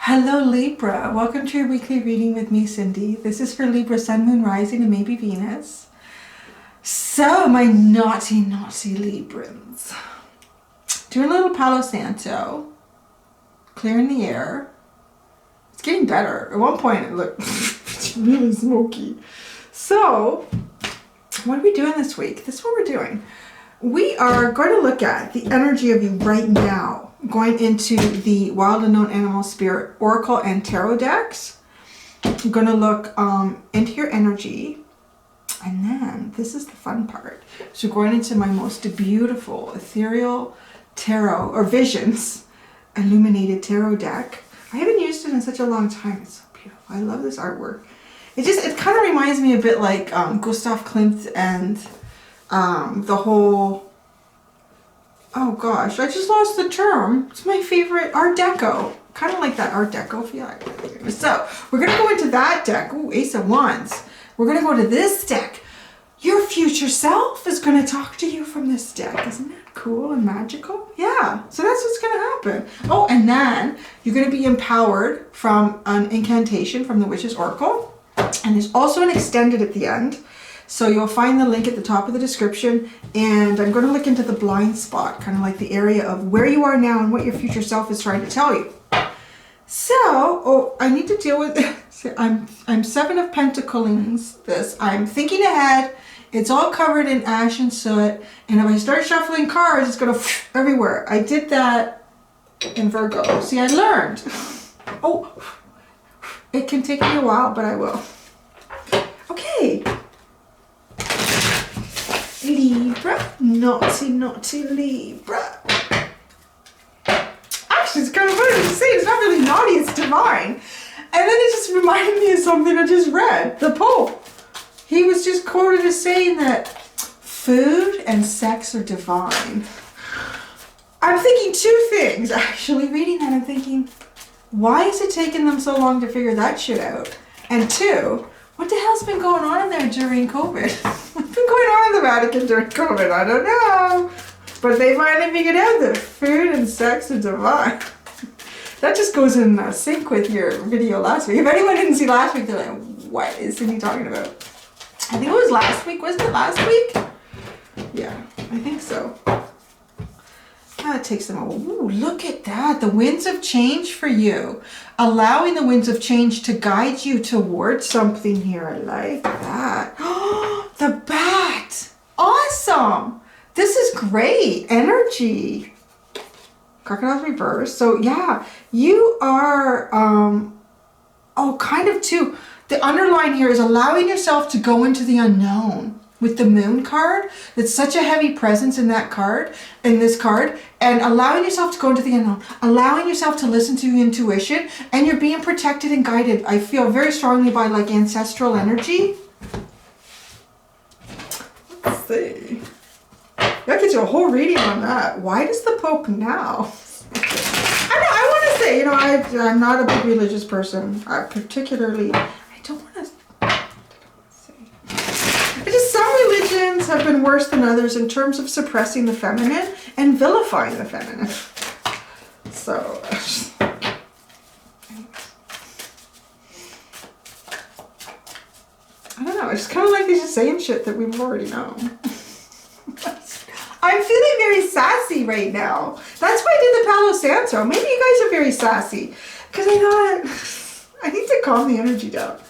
Hello Libra, welcome to your weekly reading with me, Cindy. This is for Libra, Sun, Moon, Rising, and maybe Venus. So, my naughty Librans. Doing a little Palo Santo. Clearing the air. It's getting better. At one point it looked really smoky. So, what are we doing this week? This is what we're doing. We are going to look at the energy of you right now, going into the Wild Unknown Animal Spirit Oracle and Tarot decks. I'm going to look into your energy, and then this is the fun part. So going into my most beautiful Ethereal Tarot, or Visions, illuminated tarot deck. I haven't used it in such a long time. It's so beautiful. I love this artwork. It kind of reminds me a bit like Gustav Klimt and the whole, oh gosh, I just lost the term. It's my favorite, Art Deco. Kind of like that Art Deco feel. So, we're going to go into that deck. Ooh, Ace of Wands. We're going to go to this deck. Your future self is going to talk to you from this deck. Isn't that cool and magical? Yeah, so that's what's going to happen. Oh, and then you're going to be empowered from an incantation from the Witch's Oracle. And there's also an extended at the end. So you'll find the link at the top of the description, and I'm going to look into the blind spot, kind of like the area of where you are now and what your future self is trying to tell you. So, oh, I need to deal with this. I'm Seven of Pentacles. I'm thinking ahead. It's all covered in ash and soot, and if I start shuffling cards, it's going to everywhere. I did that in Virgo. See, I learned. Oh, it can take me a while, but I will. Okay. Libra, naughty Libra. Actually, it's kind of funny to say. It's not really naughty, it's divine. And then it just reminded me of something I just read. The Pope. He was just quoted as saying that food and sex are divine. I'm thinking two things. Actually, reading that, I'm thinking, why is it taking them so long to figure that shit out? And two, what the hell's been going on in there during COVID? What's been going on in the Vatican during COVID? I don't know. But they finally figured out that food and sex are divine. That just goes in sync with your video last week. If anyone didn't see last week, they're like, what is Cindy talking about? I think it was last week. Wasn't it last week? Yeah, I think so. It takes them a while. Ooh, look at that. The winds of change for you. Allowing the winds of change to guide you towards something here. I like that. The bat. Awesome. This is great energy. Crocodile's reverse. So yeah, you are, kind of too. The underline here is allowing yourself to go into the unknown. With the Moon card, that's such a heavy presence in that card, in this card, and allowing yourself to go into the unknown, allowing yourself to listen to your intuition, and you're being protected and guided. I feel very strongly by like ancestral energy. Let's see. That gives you a whole reading on that. Why does the Pope now? I want to say, I'm not a big religious person. Some religions have been worse than others in terms of suppressing the feminine and vilifying the feminine. So, I don't know. It's kind of like they're just saying shit that we've already known. I'm feeling very sassy right now. That's why I did the Palo Santo. Maybe you guys are very sassy. Because I need to calm the energy down.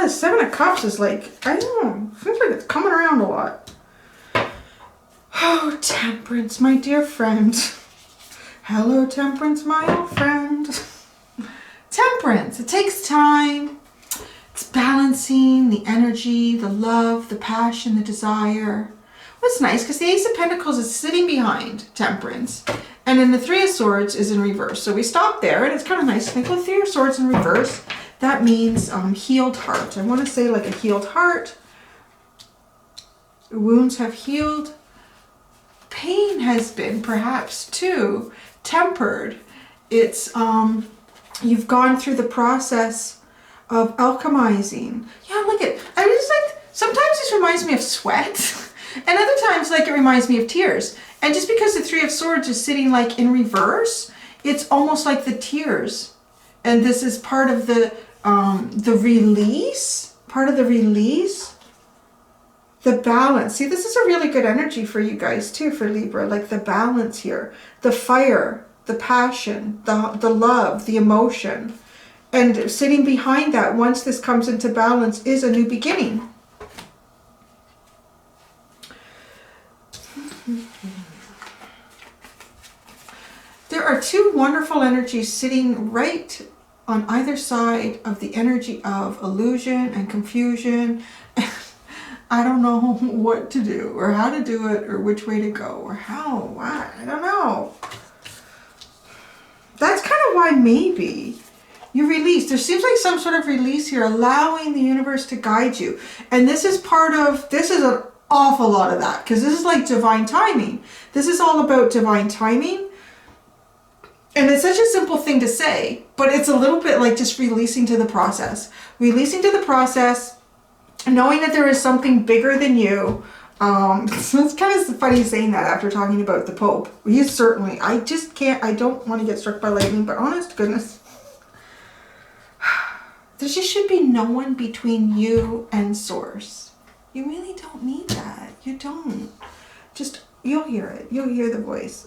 Seven of Cups is like, I don't know, seems like it's coming around a lot. Oh, Temperance, my dear friend. Hello, Temperance, my old friend. Temperance, it takes time. It's balancing the energy, the love, the passion, the desire. What's nice, because the Ace of Pentacles is sitting behind Temperance, and then the Three of Swords is in reverse. So we stop there, and it's kind of nice to think, well, Three of Swords in reverse. That means healed heart. I want to say like a healed heart. Wounds have healed. Pain has been perhaps too tempered. It's you've gone through the process of alchemizing. Yeah, look at, I just like Sometimes this reminds me of sweat, and other times like it reminds me of tears. And just because the Three of Swords is sitting like in reverse, it's almost like the tears. And this is part of the release, the balance. See, this is a really good energy for you guys too, for Libra, like the balance here, the fire, the passion, the love, the emotion. And sitting behind that, once this comes into balance, is a new beginning. There are two wonderful energies sitting right on either side of the energy of illusion and confusion. I don't know what to do or how to do it or which way to go or how, why, I don't know. That's kind of why maybe you release. There seems like some sort of release here, allowing the universe to guide you. And this is an awful lot of that, because this is like divine timing. This is all about divine timing. And it's such a simple thing to say, but it's a little bit like just releasing to the process. Releasing to the process, knowing that there is something bigger than you. So it's kind of funny saying that after talking about the Pope. He's certainly, I don't want to get struck by lightning, but honest to goodness, there just should be no one between you and Source. You really don't need that. You don't. Just, you'll hear it. You'll hear the voice.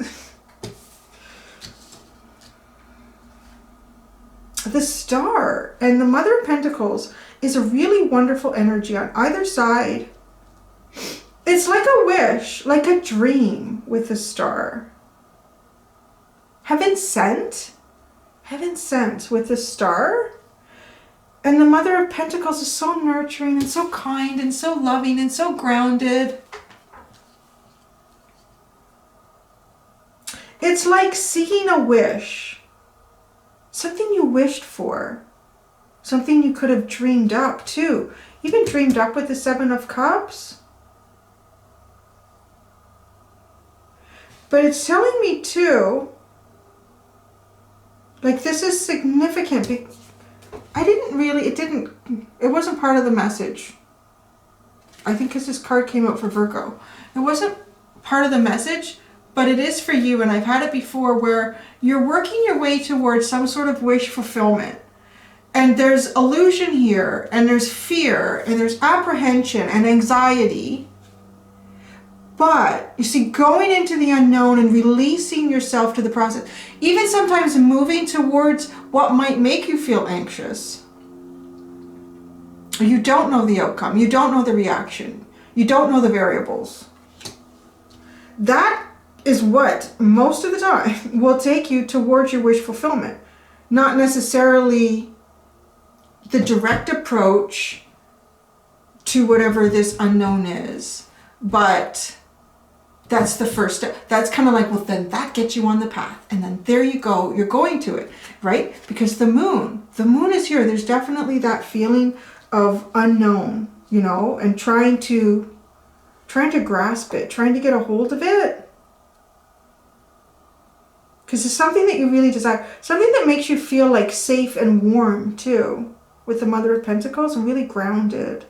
The Star and the Mother of Pentacles is a really wonderful energy on either side. It's like a wish, like a dream with the Star. Heaven sent with the Star. And the Mother of Pentacles is so nurturing and so kind and so loving and so grounded. It's like seeking a wish. Something you wished for. Something you could have dreamed up too. Even dreamed up with the Seven of Cups. But it's telling me too, like this is significant. It wasn't part of the message. I think because this card came out for Virgo. It wasn't part of the message, but it is for you. And I've had it before where you're working your way towards some sort of wish fulfillment. And there's illusion here, and there's fear, and there's apprehension and anxiety. But you see, going into the unknown and releasing yourself to the process, even sometimes moving towards what might make you feel anxious. You don't know the outcome. You don't know the reaction. You don't know the variables. That is what most of the time will take you towards your wish fulfillment. Not necessarily the direct approach to whatever this unknown is, but that's the first step. That's kind of like, well, then that gets you on the path. And then there you go. You're going to it, right? Because the moon is here. There's definitely that feeling of unknown, you know, and trying to grasp it, trying to get a hold of it. Because it's something that you really desire. Something that makes you feel like safe and warm too. With the Mother of Pentacles and really grounded.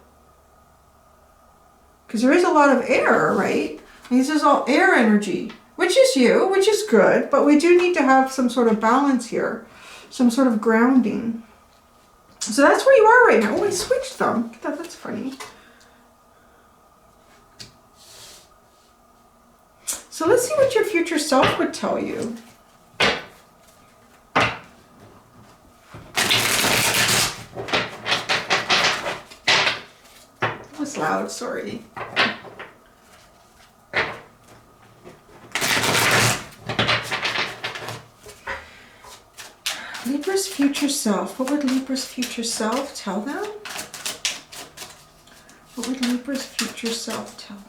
Because there is a lot of air, right? This is all air energy, which is you, which is good, but we do need to have some sort of balance here, some sort of grounding. So that's where you are right now. Oh, I switched them. Look at that, that's funny. So let's see what your future self would tell you. That was loud, sorry. Libra's future self. What would Libra's future self tell them? What would Libra's future self tell them?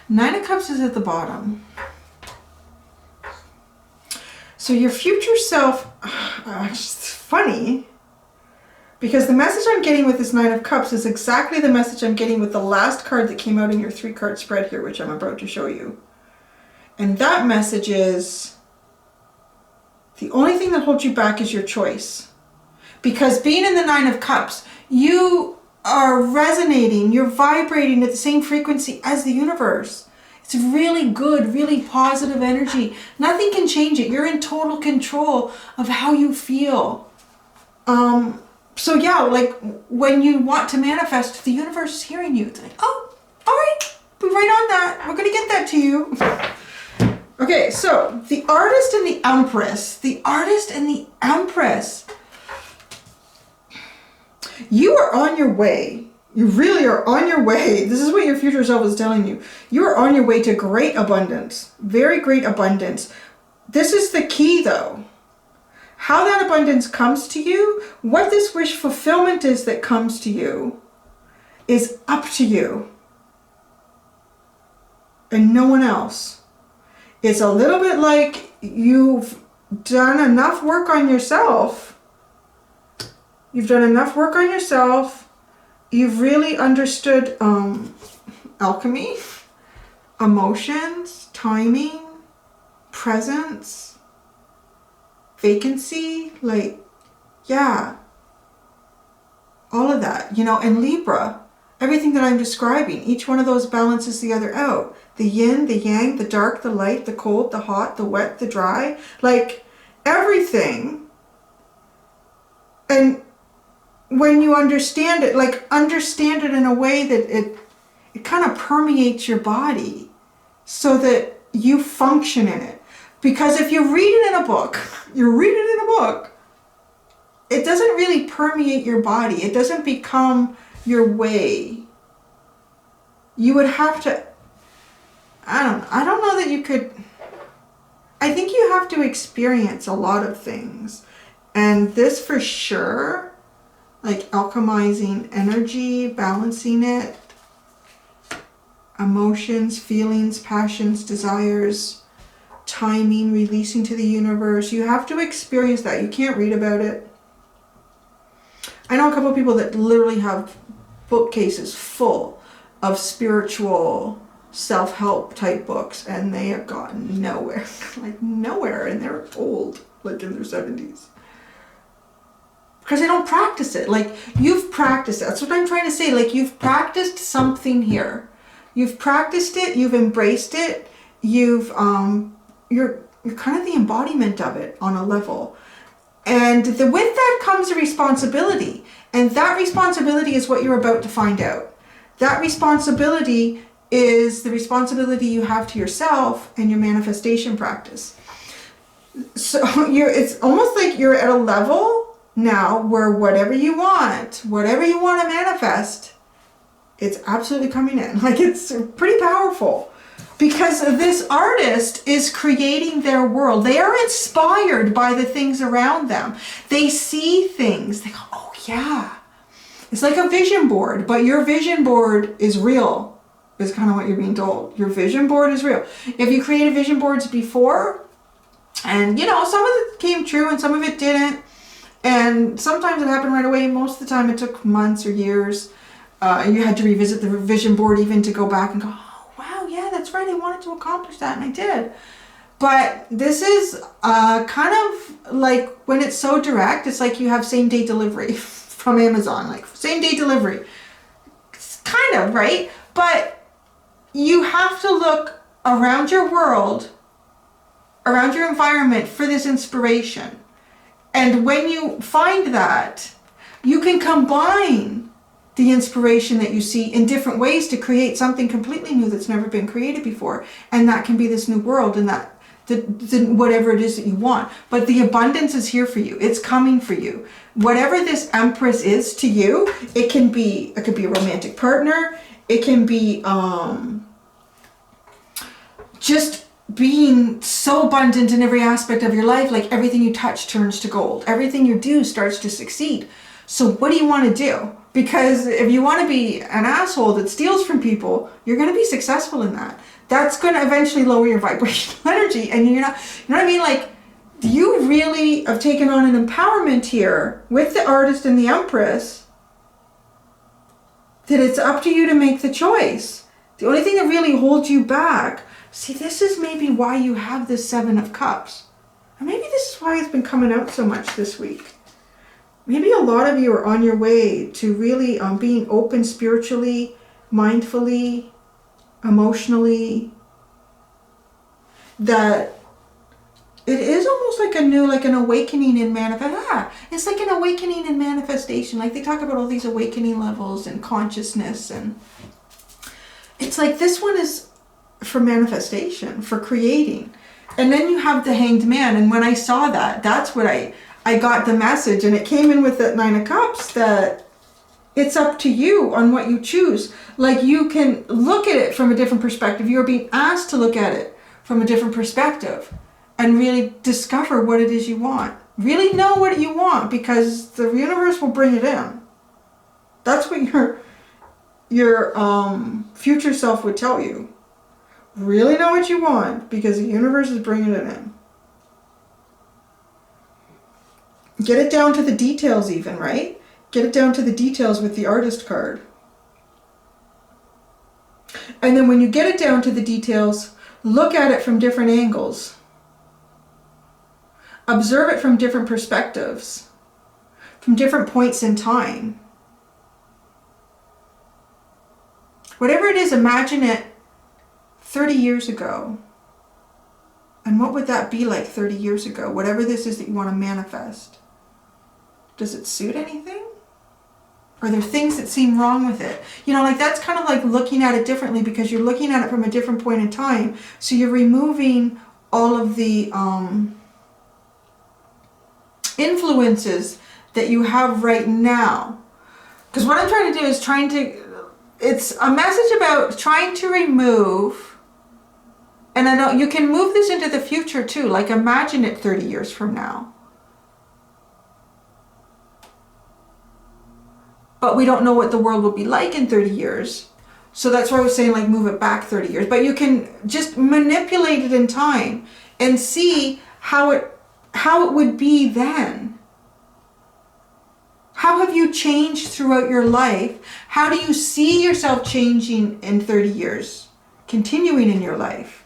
Nine of Cups is at the bottom. So your future self, it's funny because the message I'm getting with this Nine of Cups is exactly the message I'm getting with the last card that came out in your 3-card spread here, which I'm about to show you. And that message is the only thing that holds you back is your choice. Because being in the Nine of Cups, you are resonating, you're vibrating at the same frequency as the universe. It's really good, really positive energy. Nothing can change it. You're in total control of how you feel. So yeah, like when you want to manifest, the universe is hearing you. It's like, oh, all right, we're right on that. We're going to get that to you. Okay, so the Artist and the Empress. The Artist and the Empress. You are on your way. You really are on your way. This is what your future self is telling you. You are on your way to great abundance. Very great abundance. This is the key though. How that abundance comes to you, what this wish fulfillment is that comes to you, is up to you. And no one else. It's a little bit like you've done enough work on yourself. You've done enough work on yourself. You've really understood alchemy, emotions, timing, presence, vacancy, like, yeah, all of that, you know, and Libra, everything that I'm describing, each one of those balances the other out. The yin, the yang, the dark, the light, the cold, the hot, the wet, the dry, like everything. And when you understand it, like understand it in a way that it kind of permeates your body so that you function in it. Because if you read it in a book, it doesn't really permeate your body. It doesn't become your way. You would have to, I don't know that you could, I think you have to experience a lot of things. And this for sure, like alchemizing energy, balancing it, emotions, feelings, passions, desires, timing, releasing to the universe. You have to experience that. You can't read about it. I know a couple of people that literally have bookcases full of spiritual self-help type books and they have gotten nowhere, like nowhere, and they're old, like in their 70s. Because they don't practice it. Like, you've practiced it. That's what I'm trying to say. Like, you've practiced something here. You've practiced it. You've embraced it. You're kind of the embodiment of it on a level. And with that comes a responsibility. And that responsibility is what you're about to find out. That responsibility is the responsibility you have to yourself and your manifestation practice. So it's almost like you're at a level now where whatever you want to manifest, it's absolutely coming in. Like, it's pretty powerful because this artist is creating their world. They are inspired by the things around them. They see things. They go, oh yeah. It's like a vision board, but your vision board is real, is kind of what you're being told. Your vision board is real. If you created vision boards before, and you know, some of it came true and some of it didn't, and sometimes it happened right away. Most of the time it took months or years. And you had to revisit the vision board even to go back and go, oh, wow, yeah, that's right. I wanted to accomplish that, and I did. But this is kind of like when it's so direct, it's like you have same-day delivery from Amazon, like same-day delivery. It's kind of, right? But you have to look around your world, around your environment for this inspiration. And when you find that, you can combine the inspiration that you see in different ways to create something completely new that's never been created before. And that can be this new world and that whatever it is that you want. But the abundance is here for you. It's coming for you. Whatever this Empress is to you, it could be a romantic partner. It can be just being so abundant in every aspect of your life, like everything you touch turns to gold. Everything you do starts to succeed. So what do you want to do? Because if you want to be an asshole that steals from people, you're going to be successful in that. That's going to eventually lower your vibrational energy. And you know what I mean? Like, You really have taken on an empowerment here with the Artist and the Empress, that it's up to you to make the choice. The only thing that really holds you back, see, this is maybe why you have this Seven of Cups. And maybe this is why it's been coming out so much this week. Maybe a lot of you are on your way to really being open spiritually, mindfully, emotionally. That it is almost like an awakening in it's like an awakening in manifestation. Like they talk about all these awakening levels and consciousness, and it's like this one is for manifestation, for creating. And then you have the Hanged Man, and when I saw that, that's what I got the message, and it came in with that Nine of Cups, that it's up to you on what you choose. Like you can look at it from a different perspective. You're being asked to look at it from a different perspective and really discover what it is you want. Really know what you want, because the universe will bring it in. That's what your future self would tell you. Really know what you want, because the universe is bringing it in. Get it down to the details even, right? Get it down to the details with the Artist card. And then when you get it down to the details, look at it from different angles. Observe it from different perspectives, from different points in time. Whatever it is, imagine it 30 years ago. And what would that be like 30 years ago? Whatever this is that you want to manifest. Does it suit anything? Are there things that seem wrong with it? You know, like that's kind of like looking at it differently, because you're looking at it from a different point in time. So you're removing all of the influences that you have right now. Because what I'm trying to do is it's a message about trying to remove, and I know you can move this into the future too, like imagine it 30 years from now. But we don't know what the world will be like in 30 years. So that's why I was saying like move it back 30 years. But you can just manipulate it in time and see how it would be then. How have you changed throughout your life? How do you see yourself changing in 30 years, continuing in your life?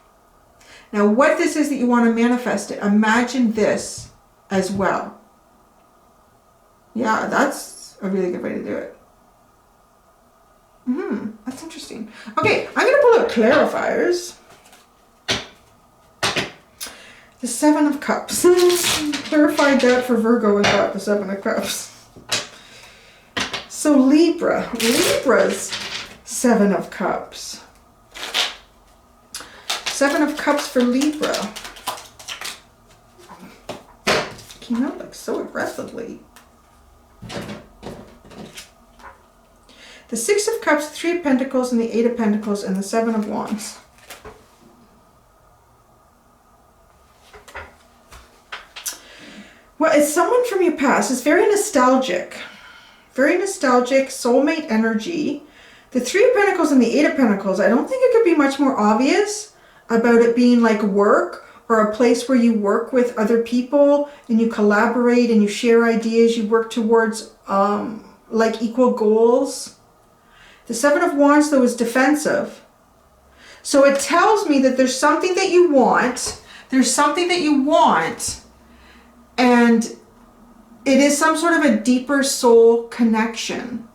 Now, what this is that you want to manifest it, imagine this as well. Yeah, that's a really good way to do it. That's interesting. Okay, I'm going to pull out clarifiers. The Seven of Cups. Clarified that for Virgo and got the Seven of Cups. So Libra's Seven of Cups. Seven of Cups for Libra. Came out like so aggressively. The Six of Cups, Three of Pentacles, and the Eight of Pentacles, and the Seven of Wands. Well, it's someone from your past. It's very nostalgic. Very nostalgic, soulmate energy. The Three of Pentacles and the Eight of Pentacles, I don't think it could be much more obvious about it being like work, or a place where you work with other people and you collaborate and you share ideas, you work towards like equal goals. The Seven of Wands, though, is defensive. So it tells me that there's something that you want. There's something that you want. And it is some sort of a deeper soul connection.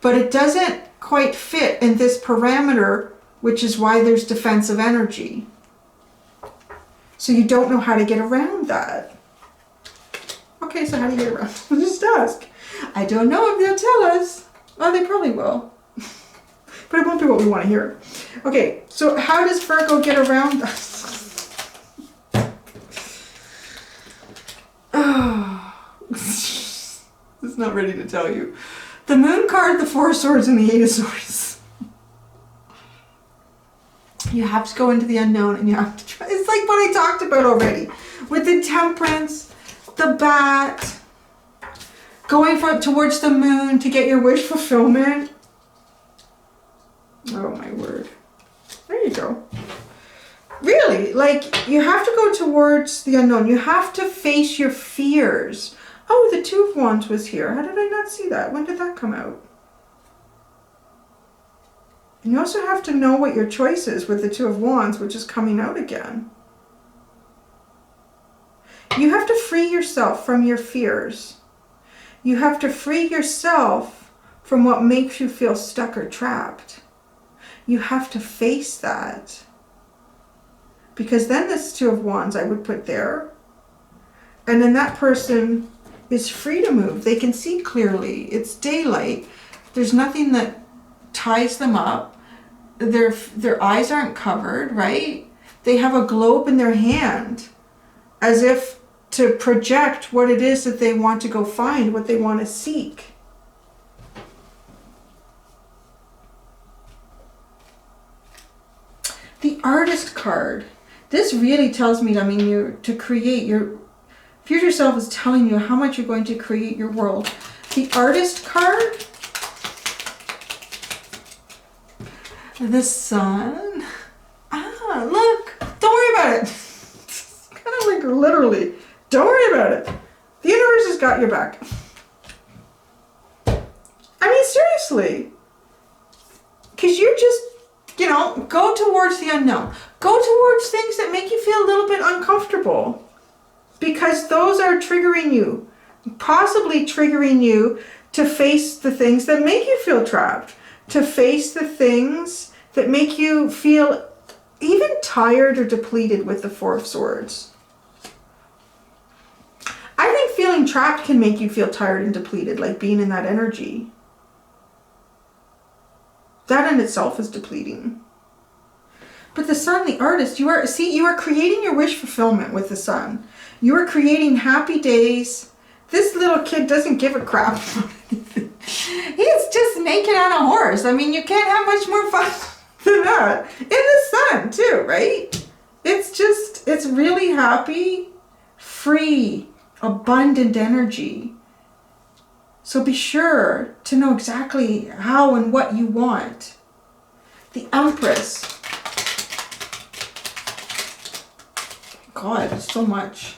But it doesn't quite fit in this parameter, which is why there's defensive energy. So you don't know how to get around that. Okay, so how do you get around? Just ask. I don't know if they'll tell us. Well, they probably will. But it won't be what we want to hear. Okay, so how does Virgo get around us? Oh, it's not ready to tell you. The Moon card, the Four of Swords, and the Eight of Swords. You have to go into the unknown and you have to try. It's like what I talked about already. With the Temperance, the Bat, going towards the moon to get your wish fulfillment. Oh my word. There you go. Really, like you have to go towards the unknown. You have to face your fears. Oh, the Two of Wands was here. How did I not see that? When did that come out? And you also have to know what your choice is with the Two of Wands, which is coming out again. You have to free yourself from your fears. You have to free yourself from what makes you feel stuck or trapped. You have to face that. Because then this Two of Wands I would put there. And then that person is free to move. They can see clearly. It's daylight. There's nothing that ties them up. Their eyes aren't covered, right? They have a globe in their hand as if to project what it is that they want to go find, what they want to seek. The Artist card. This really tells me, I mean, you to create your future self is telling you how much you're going to create your world. The Artist card. The Sun. Ah, look. Don't worry about it. It's kind of like literally. Don't worry about it. The universe has got your back. I mean, seriously. Because you just, you know, go towards the unknown. Go towards things that make you feel a little bit uncomfortable. Because those are triggering you. Possibly triggering you to face the things that make you feel trapped. To face the things that make you feel even tired or depleted with the Four of Swords. I think feeling trapped can make you feel tired and depleted, like being in that energy. That in itself is depleting. But the Sun, the Artist, you are creating your wish fulfillment with the Sun. You are creating happy days. This little kid doesn't give a crap. He's just naked on a horse. I mean, you can't have much more fun than that. In the sun, too, right? It's really happy, free, abundant energy. So be sure to know exactly how and what you want. The Empress. God, so much.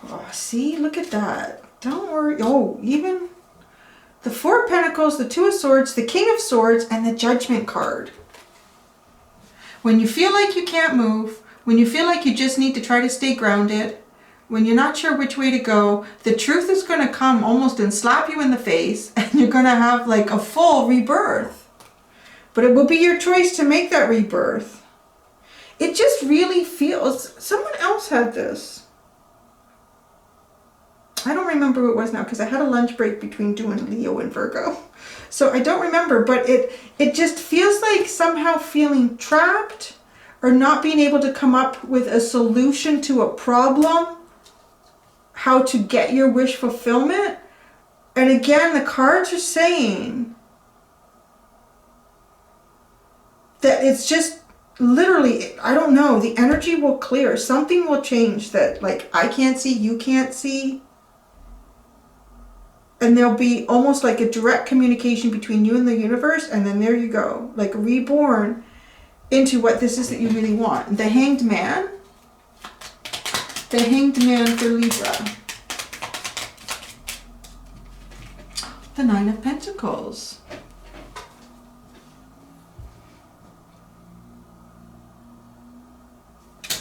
Oh, see, look at that. Don't worry. Oh, even the Four of Pentacles, the Two of Swords, the King of Swords, and the Judgment card. When you feel like you can't move, when you feel like you just need to try to stay grounded, when you're not sure which way to go, the truth is going to come almost and slap you in the face, and you're going to have like a full rebirth. But it will be your choice to make that rebirth. It just really feels, someone else had this. I don't remember who it was now because I had a lunch break between doing Leo and Virgo. So I don't remember, but it just feels like somehow feeling trapped or not being able to come up with a solution to a problem, how to get your wish fulfillment. And again, the cards are saying that it's just literally, I don't know, the energy will clear. Something will change that like I can't see, you can't see. And there'll be almost like a direct communication between you and the universe. And then there you go, like reborn into what this is that you really want. The Hanged Man. The Hanged Man for Libra. The Nine of Pentacles.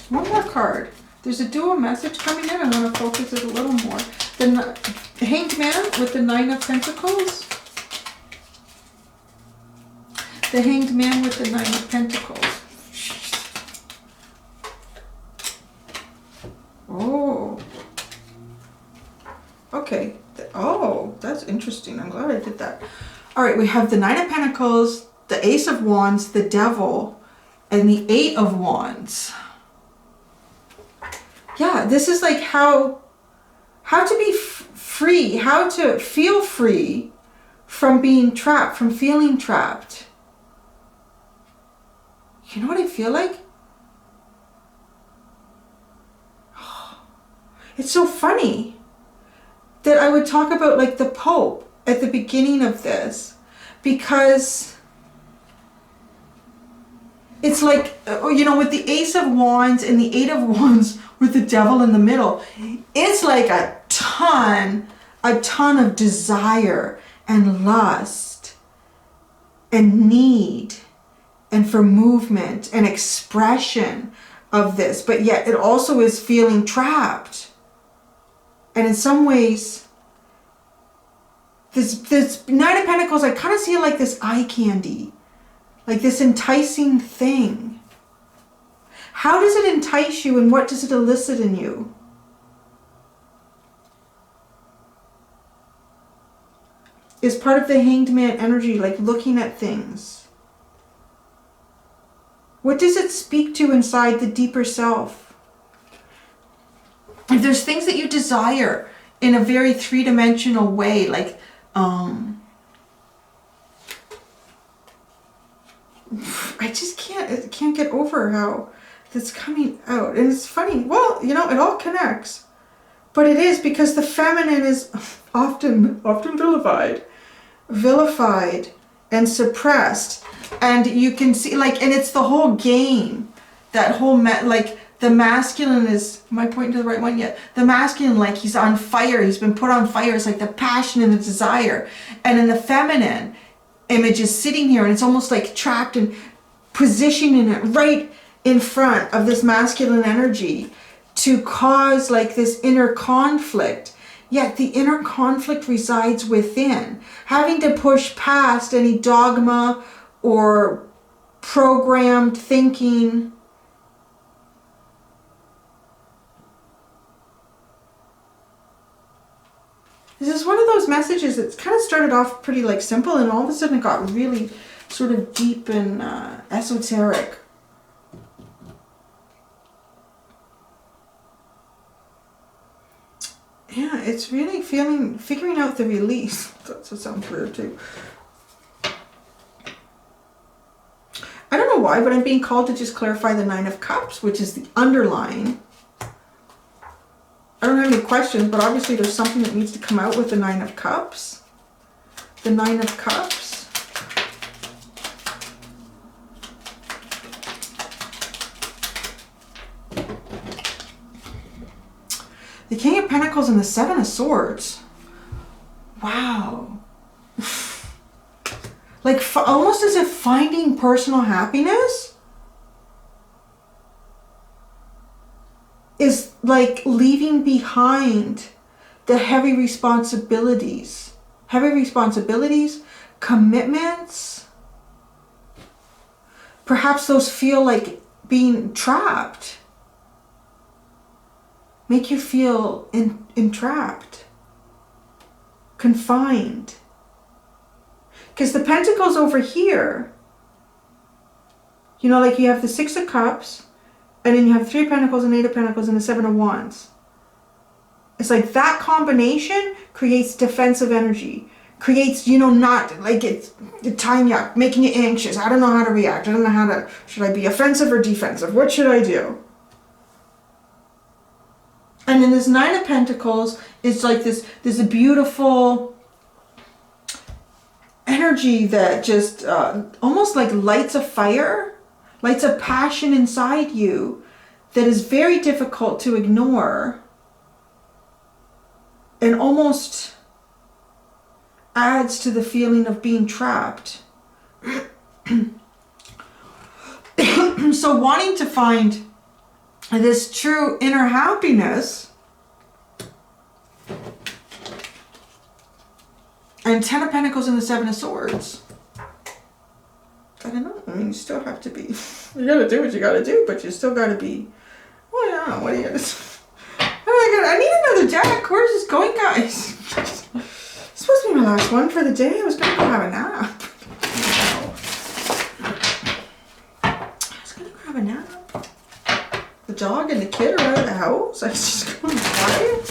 One more card. There's a dual message coming in. I want to focus it a little more. The Hanged Man with the Nine of Pentacles. The Hanged Man with the Nine of Pentacles. Oh. Okay. Oh, that's interesting. I'm glad I did that. All right, we have the Nine of Pentacles, the Ace of Wands, the Devil, and the Eight of Wands. Yeah, this is like how to be free, how to feel free from being trapped, from feeling trapped. You know what I feel like? It's so funny that I would talk about like the Pope at the beginning of this, because it's like, you know, with the Ace of Wands and the Eight of Wands with the Devil in the middle, it's like a ton of desire and lust and need and for movement and expression of this, but yet it also is feeling trapped. And in some ways, this Knight of Pentacles, I kind of see it like this eye candy, like this enticing thing. How does it entice you and what does it elicit in you? Is part of the Hanged Man energy, like looking at things. What does it speak to inside the deeper self? If there's things that you desire in a very three-dimensional way, like I just can't get over how that's coming out. And it's funny. Well, you know, it all connects. But it is because the feminine is often vilified and suppressed. And you can see, like, and it's the whole game. That whole, like, the masculine is, am I pointing to the right one yet? The masculine, like, he's on fire. He's been put on fire. It's like the passion and the desire. And in the feminine image is sitting here, and it's almost like trapped and positioning it right in front of this masculine energy to cause like this inner conflict. Yet the inner conflict resides within, having to push past any dogma or programmed thinking. This is one of those messages that's kind of started off pretty like simple, and all of a sudden it got really sort of deep and esoteric. Yeah, it's really figuring out the release. That sounds weird too. I don't know why, but I'm being called to just clarify the Nine of Cups, which is the underlying. I don't have any questions, but obviously there's something that needs to come out with the Nine of Cups. The Nine of Cups. The King of Pentacles and the Seven of Swords. Wow. Like almost as if finding personal happiness is like leaving behind the heavy responsibilities. Heavy responsibilities, commitments. Perhaps those feel like being trapped. Make you feel entrapped, confined. Because the Pentacles over here, you know, like you have the Six of Cups, and then you have Three of Pentacles and Eight of Pentacles and the Seven of Wands. It's like that combination creates defensive energy. Creates, you know, not like it's tying you up, making you anxious. I don't know how to react. I don't know how to, should I be offensive or defensive? What should I do? And in this Nine of Pentacles, it's like this a beautiful energy that just almost like lights a fire, lights a passion inside you that is very difficult to ignore and almost adds to the feeling of being trapped. So wanting to find this true inner happiness, and Ten of Pentacles and the Seven of Swords. I don't know. I mean, you still have to be. You gotta do what you gotta do, but you still gotta be. Well, I don't know. What are you gonna? Oh my god! I need another deck. Where's this going, guys? It's supposed to be my last one for the day. I was gonna go have a nap. I was gonna grab a nap. The dog and the kid are out of the house. I was just going quiet.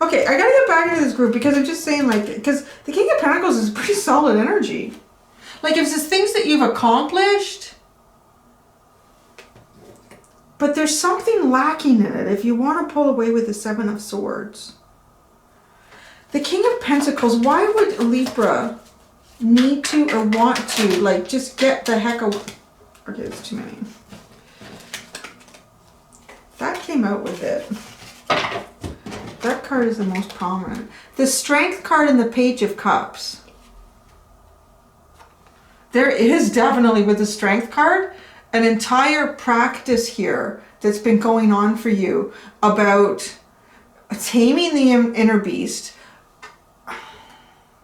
Okay, I gotta get back into this group because I'm just saying, like, because the King of Pentacles is pretty solid energy. Like, if there's things that you've accomplished, but there's something lacking in it if you want to pull away with the Seven of Swords. The King of Pentacles, why would Libra need to or want to, like, just get the heck away. Okay, it's too many. That came out with it. That card is the most prominent. The Strength card and the Page of Cups. There is definitely, with the Strength card, an entire practice here that's been going on for you about taming the inner beast.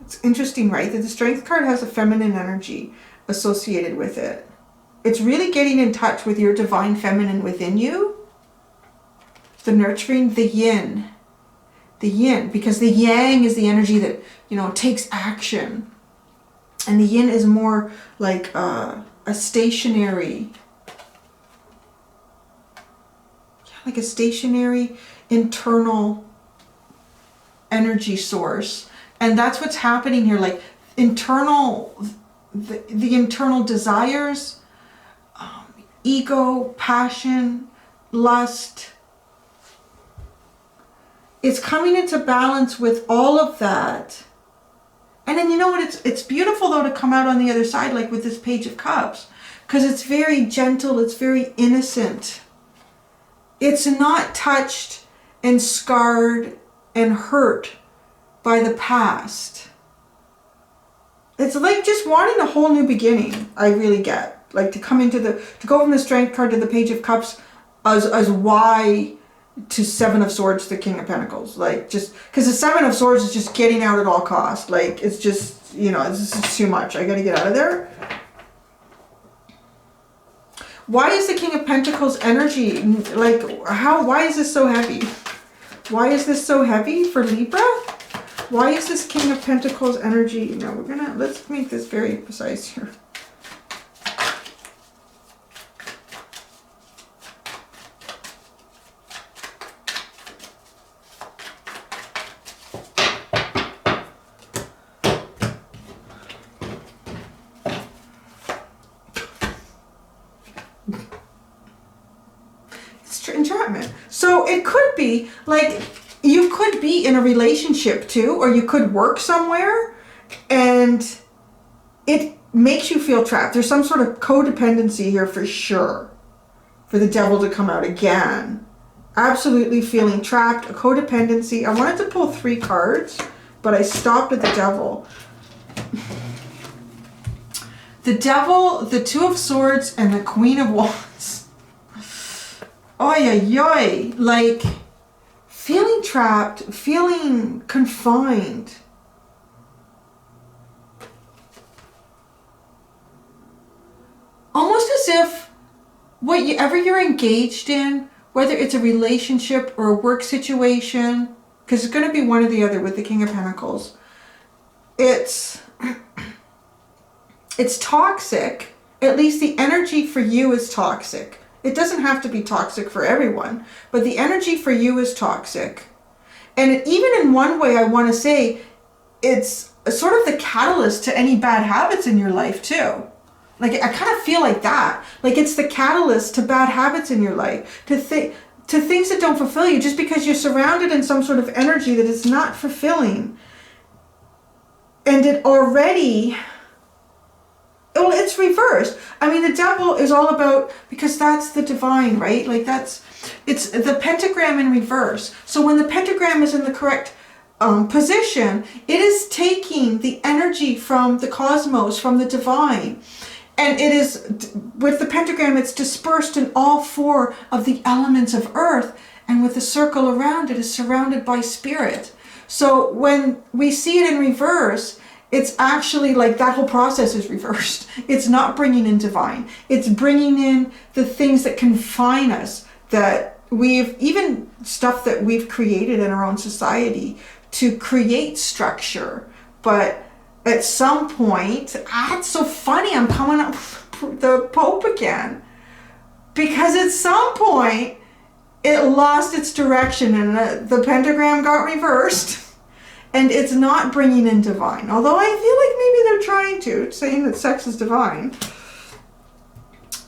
It's interesting, right? That the Strength card has a feminine energy associated with it. It's really getting in touch with your divine feminine within you. The nurturing, the yin. The yin, because the yang is the energy that, you know, takes action. And the yin is more like a stationary, like a stationary internal energy source. And that's what's happening here, like internal, the internal desires, ego, passion, lust. It's coming into balance with all of that. And then, you know what, it's beautiful though to come out on the other side, like with this Page of Cups, because it's very gentle, it's very innocent. It's not touched and scarred and hurt by the past. It's like just wanting a whole new beginning, I really get. Like to come into to go from the Strength card to the Page of Cups as why to Seven of Swords, the King of Pentacles. Like, just because the Seven of Swords is just getting out at all costs. Like, it's just, you know, it's just too much. I gotta get out of there. Why is the King of Pentacles energy, like, why is this so heavy? Why is this so heavy for Libra? Why is this King of Pentacles energy? No, let's make this very precise here. Entrapment. So it could be like you could be in a relationship too, or you could work somewhere and it makes you feel trapped. There's some sort of codependency here for sure, for the Devil to come out again. Absolutely feeling trapped, a codependency. I wanted to pull 3 cards, but I stopped at the Devil. The Devil, the Two of Swords, and the Queen of Wands. Oy, oy, oy. Like, feeling trapped, feeling confined. Almost as if whatever you're engaged in, whether it's a relationship or a work situation, because it's going to be one or the other with the King of Pentacles, it's toxic. At least the energy for you is toxic. It doesn't have to be toxic for everyone, but the energy for you is toxic. And even in one way, I want to say it's sort of the catalyst to any bad habits in your life too. Like, I kind of feel like that. Like, it's the catalyst to bad habits in your life, to things that don't fulfill you, just because you're surrounded in some sort of energy that is not fulfilling. And it already... Well, it's reversed. I mean, the Devil is all about, because that's the divine, right? Like it's the pentagram in reverse. So when the pentagram is in the correct position, it is taking the energy from the cosmos, from the divine. And it is, with the pentagram, it's dispersed in all 4 of the elements of earth. And with the circle around it is surrounded by spirit. So when we see it in reverse, it's actually like that whole process is reversed. It's not bringing in divine. It's bringing in the things that confine us, that even stuff that we've created in our own society to create structure. But at some point, it's so funny, I'm coming up with the Pope again. Because at some point, it lost its direction and the pentagram got reversed. And it's not bringing in divine. Although I feel like maybe they're trying to, saying that sex is divine.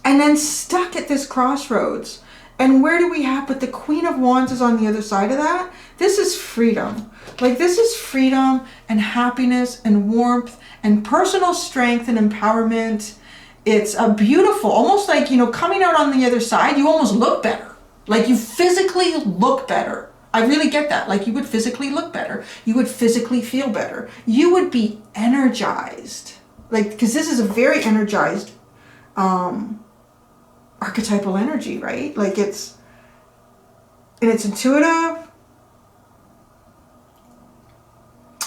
And then stuck at this crossroads. And where do we have, but the Queen of Wands is on the other side of that. This is freedom. Like this is freedom and happiness and warmth and personal strength and empowerment. It's a beautiful, almost like, you know, coming out on the other side, you almost look better. Like you physically look better. I really get that. Like you would physically look better. You would physically feel better. You would be energized. Like, because this is a very energized archetypal energy, right? Like it's intuitive.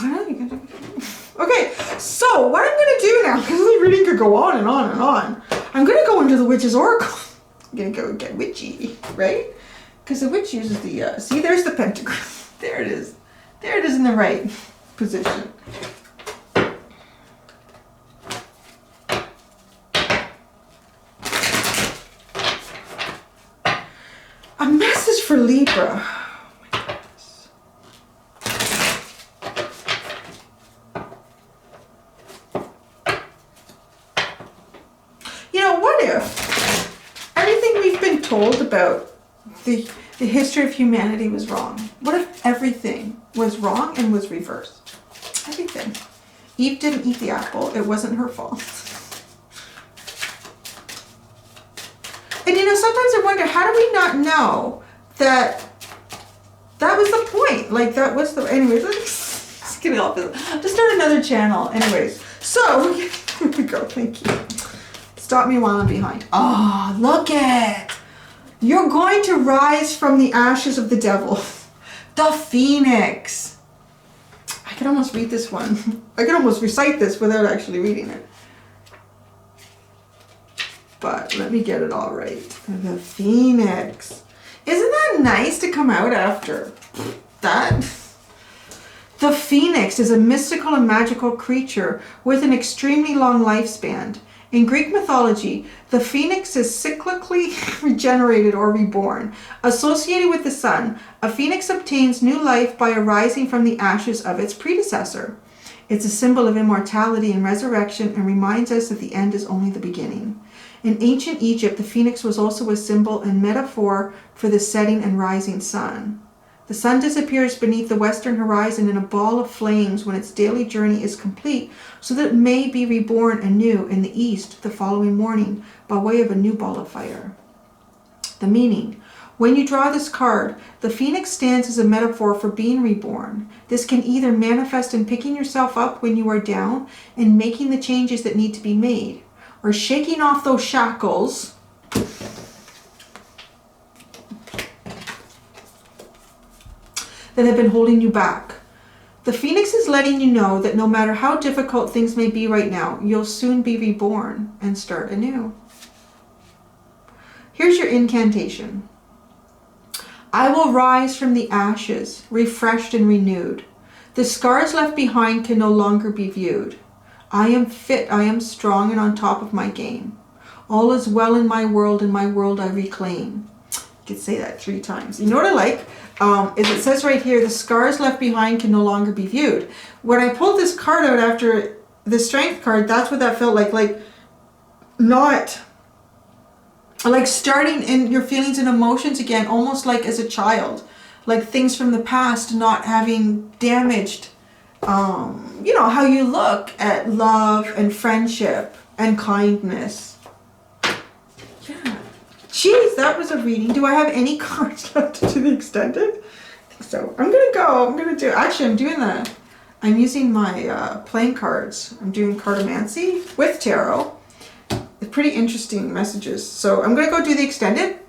I don't know, you can do. Okay, so what I'm going to do now, because the reading could go on and on and on, I'm going to go into the Witch's Oracle. I'm going to go get witchy, right? Because the witch uses the, see, there's the pentagram. There it is. There it is in the right position. A message for Libra. Told about the history of humanity was wrong? What if everything was wrong and was reversed? Everything. Eve didn't eat the apple. It wasn't her fault. And you know, sometimes I wonder, how do we not know that that was the point? Like that was the, anyways, let's get it off. Just start another channel. Anyways, so here we go. Thank you. Stop me while I'm behind. Oh, look at. You're going to rise from the ashes of the devil. The Phoenix. I can almost read this one. I can almost recite this without actually reading it. But let me get it all right. The Phoenix. Isn't that nice to come out after that? The Phoenix is a mystical and magical creature with an extremely long lifespan. In Greek mythology, the phoenix is cyclically regenerated or reborn. Associated with the sun, a phoenix obtains new life by arising from the ashes of its predecessor. It's a symbol of immortality and resurrection and reminds us that the end is only the beginning. In ancient Egypt, the phoenix was also a symbol and metaphor for the setting and rising sun. The sun disappears beneath the western horizon in a ball of flames when its daily journey is complete, so that it may be reborn anew in the east the following morning by way of a new ball of fire. The meaning. When you draw this card, the phoenix stands as a metaphor for being reborn. This can either manifest in picking yourself up when you are down and making the changes that need to be made, or shaking off those shackles that have been holding you back. The Phoenix is letting you know that no matter how difficult things may be right now, you'll soon be reborn and start anew. Here's your incantation. I will rise from the ashes, refreshed and renewed. The scars left behind can no longer be viewed. I am fit, I am strong and on top of my game. All is well in my world, and my world I reclaim. You could say that 3 times. You know what I like? Is it says right here, the scars left behind can no longer be viewed. When I pulled this card out after the strength card, that's what that felt like not, like starting in your feelings and emotions again, almost like as a child, like things from the past not having damaged, you know, how you look at love and friendship and kindness. Yeah. Jeez, that was a reading. Do I have any cards left to do the extended? I think so. I'm going to go. I'm going to do, actually, I'm using my playing cards. I'm doing cartomancy with tarot. Pretty interesting messages. So I'm going to go do the extended.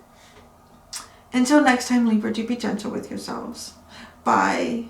Until next time, Libra, do be gentle with yourselves. Bye.